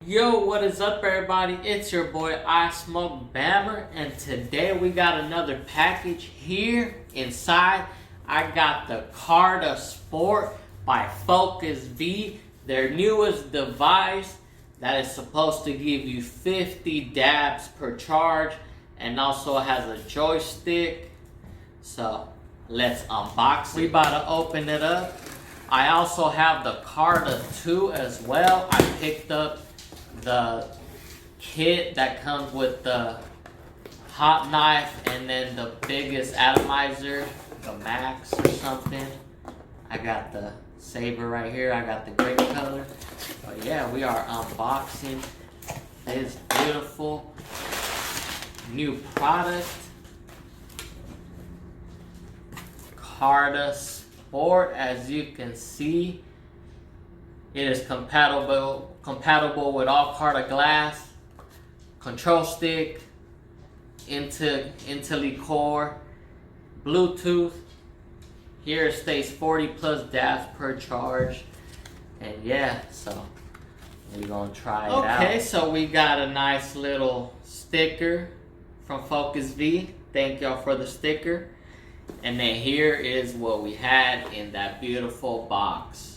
Yo, what is up, everybody? It's your boy I Smoke Bammer, and today we got another package here. Inside, I got the Carta Sport by Focus V, their newest device that is supposed to give you 50 dabs per charge, and also has a joystick. So let's unbox it. We about to open it up. I also have the Carta 2 as well. I picked up the kit that comes with the hot knife and then the biggest atomizer, the Max or something. I got the saber right here. I got the grape color. But yeah, we are unboxing this beautiful new product, Carta Sport. As you can see, it is compatible with all Carta glass, control stick, IntelliCore, Bluetooth. Here it states 40 plus dabs per charge. And yeah, so we're gonna try it out. Okay, so we got a nice little sticker from Focus V. Thank y'all for the sticker. And then here is what we had in that beautiful box.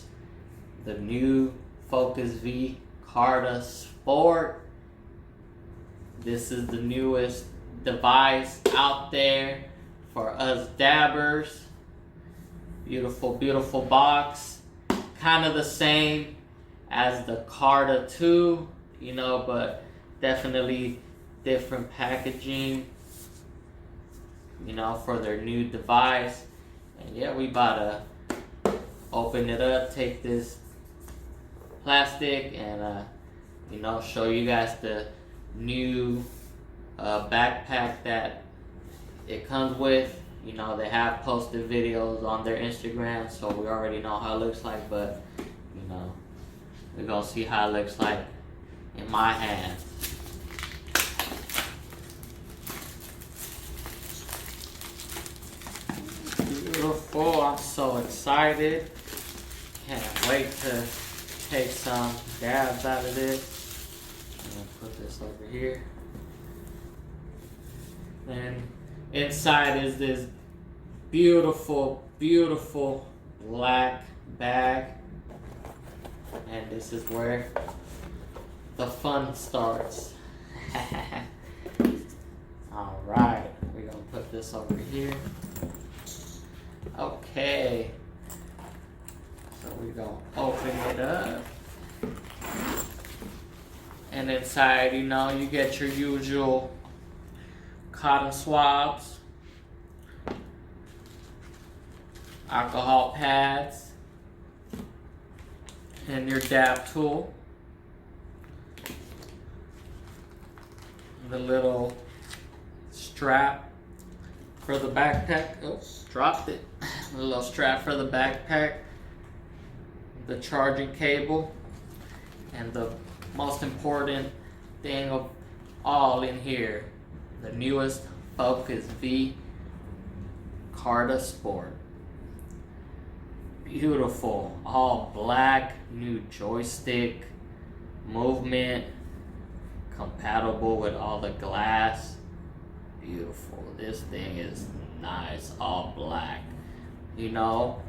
The new Focus V Carta Sport. This is the newest device out there for us dabbers. Beautiful, beautiful box. Kind of the same as the Carta 2, you know, but definitely different packaging, you know, for their new device. And yeah, we about to open it up, take this plastic, and you know, show you guys the new backpack that it comes with. You know, they have posted videos on their Instagram, so we already know how it looks like, but you know, we're gonna see how it looks like in my hand. Beautiful, I'm so excited. Can't wait to take some dabs out of this. I'm gonna put this over here. Then inside is this beautiful, beautiful black bag. And this is where the fun starts. Alright, we're gonna put this over here. Okay. So we're gonna open it up. And inside, you know, you get your usual cotton swabs, alcohol pads, and your dab tool. The little strap for the backpack. Oops, dropped it. The little strap for the backpack. The charging cable. And the most important thing of all in here, the newest Focus V Carta Sport. Beautiful, all black, new joystick, movement, compatible with all the glass. Beautiful, this thing is nice, all black. You know,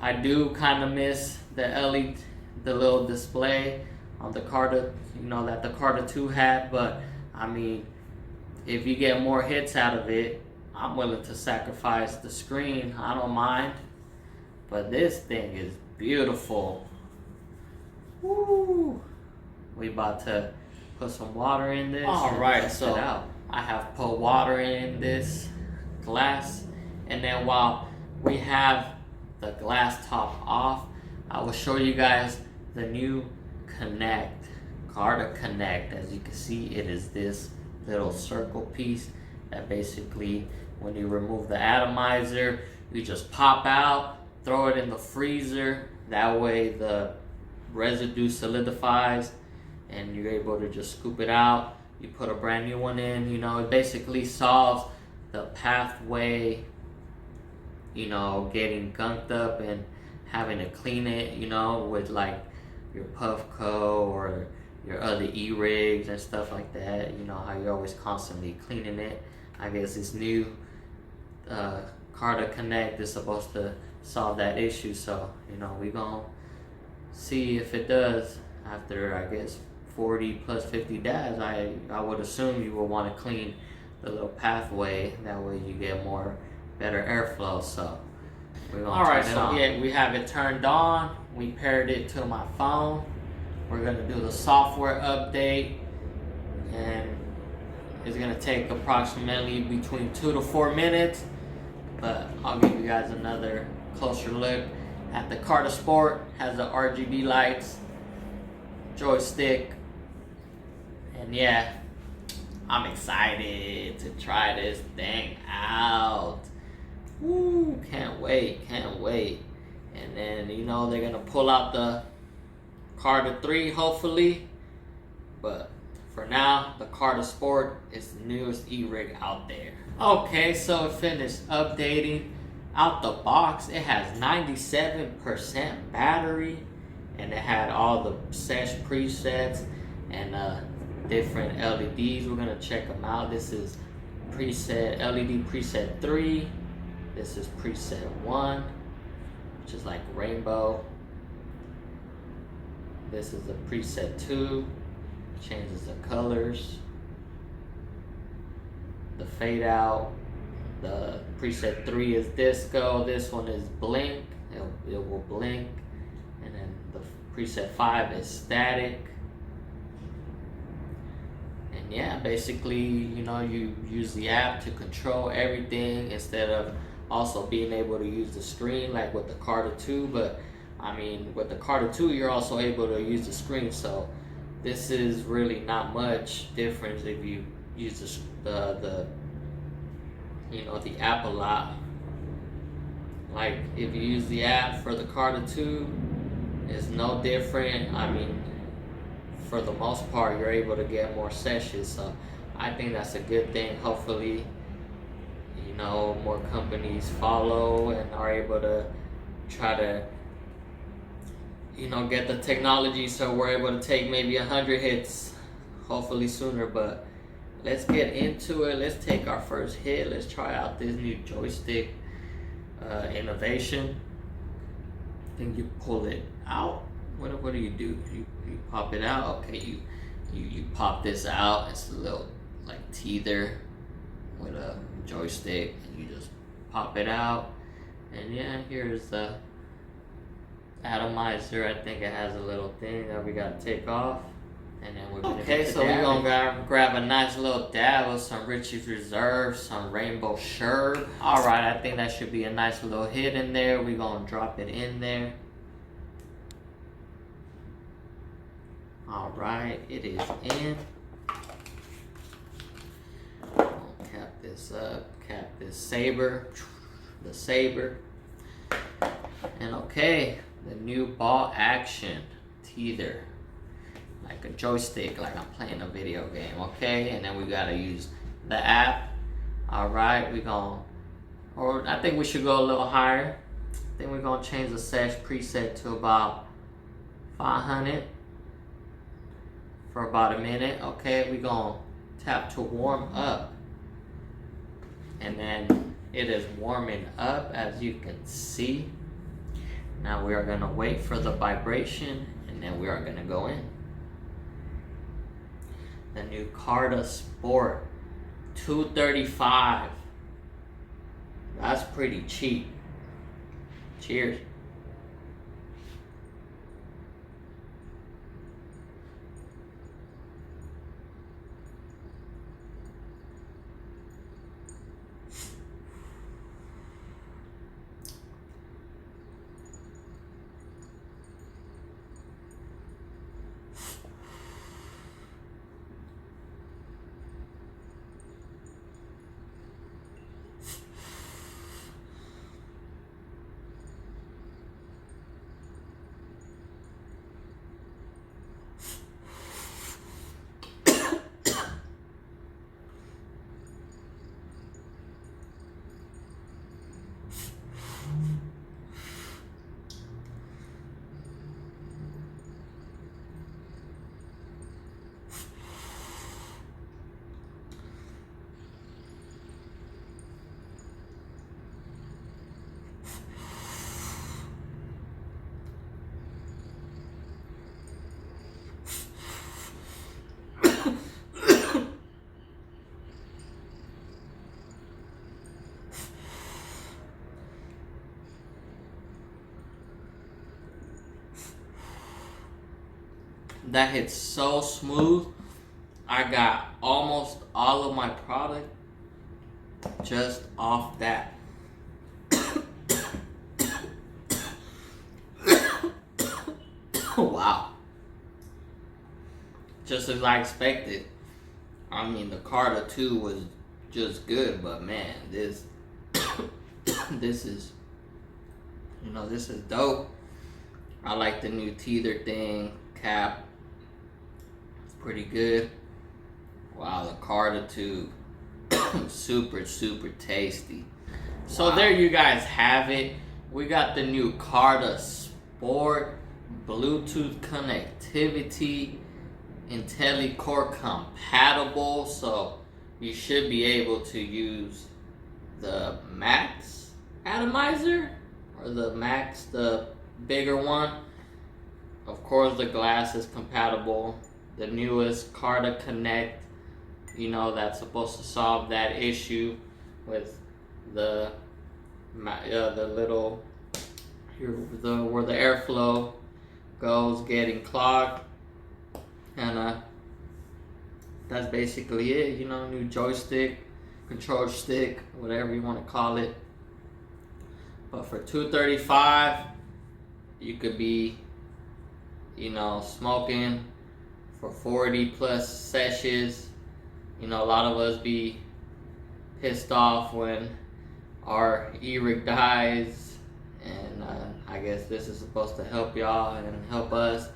I do kind of miss the LED, the little display on the Carta, you know, that the Carta 2 had, but I mean, if you get more hits out of it, I'm willing to sacrifice the screen. I don't mind. But this thing is beautiful. Woo! We about to put some water in this. Alright, so I have put water in this glass. And then while we have the glass top off, I will show you guys the new Connect, Carta Connect. As you can see, it is this little circle piece that basically, when you remove the atomizer, you just pop out, throw it in the freezer. That way the residue solidifies and you're able to just scoop it out. You put a brand new one in. You know, it basically solves the pathway, you know, getting gunked up and having to clean it, you know, with like your Puffco or your other E-rigs and stuff like that. You know how you're always constantly cleaning it. I guess this new Carta Connect is supposed to solve that issue. So, you know, we gonna see if it does after, I guess, 40 plus 50 dabs. I would assume you will want to clean the little pathway. That way you get better airflow. So we're gonna Alright, so yeah, we have it turned on. We paired it to my phone. We're gonna do the software update, and it's gonna take approximately between 2 to 4 minutes. But I'll give you guys another closer look at the Carta Sport. Has the RGB lights, joystick, and yeah, I'm excited to try this thing out. Woo, can't wait. And then, you know, they're gonna pull out the Carta 3 hopefully, but for now, the Carta Sport is the newest E-rig out there. Okay, so it finished updating. Out the box, it has 97% battery, and it had all the sesh presets and different LEDs. We're gonna check them out. This is preset LED preset 3. This is preset 1, which is like rainbow. This is a preset 2, changes the colors. The fade out. The preset 3 is disco. This one is blink. It will blink. And then the preset 5 is static. And yeah, basically, you know, you use the app to control everything instead of also being able to use the screen like with the Carta 2. But I mean, with the Carta 2, you're also able to use the screen. So this is really not much difference if you use the you know, the app a lot. Like if you use the app for the Carta 2, it's no different. I mean, for the most part, you're able to get more sessions. So I think that's a good thing. Hopefully, you know, more companies follow and are able to try to, you know, get the technology so we're able to take maybe 100 hits, hopefully sooner. But let's get into it. Let's take our first hit. Let's try out this new joystick innovation. Then you pull it out. What do? You pop it out. Okay, you pop this out. It's a little like teether with a joystick, and you just pop it out. And yeah, here's the atomizer. I think it has a little thing that we gotta take off. And then we're gonna we're gonna grab a nice little dab of some Richie's Reserve, some Rainbow Sherb. Alright, I think that should be a nice little hit in there. We're gonna drop it in there. Alright, it is in. Cap this up, cap this saber, the saber. And okay, the new ball action teether. Like a joystick, like I'm playing a video game, okay? And then we gotta use the app. Alright, I think we should go a little higher. I think we're gonna change the sesh preset to about 500 for about a minute, okay? We're gonna tap to warm up. And then it is warming up, as you can see. Now we are gonna wait for the vibration, and then we are gonna go in. The new Carta Sport, $235. That's pretty cheap. Cheers. that hits so smooth. I got almost all of my product just off that. Wow. Just as I expected. I mean, the Carta 2 was just good, but man, this this is, this is dope. I like the new teether thing, cap. It's pretty good. Wow, the Carta 2, super, super tasty. So there you guys have it. We got the new Carta Sport, Bluetooth connectivity, IntelliCore compatible, so you should be able to use the Max atomizer, or the Max, the bigger one. Of course, the glass is compatible. The newest Carta Connect, that's supposed to solve that issue with the little where the airflow goes getting clogged, and that's basically it. New joystick, control stick, whatever you want to call it. But for $235, you could be, smoking for 40 plus sessions. A lot of us be pissed off when our e-rig dies, and I guess this is supposed to help y'all and help us.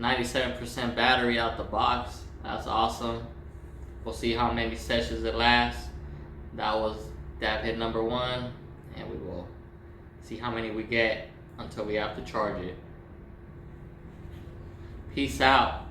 97% battery out the box. That's awesome. We'll see how many sessions it lasts. That hit number 1, and we will see how many we get until we have to charge it. Peace out.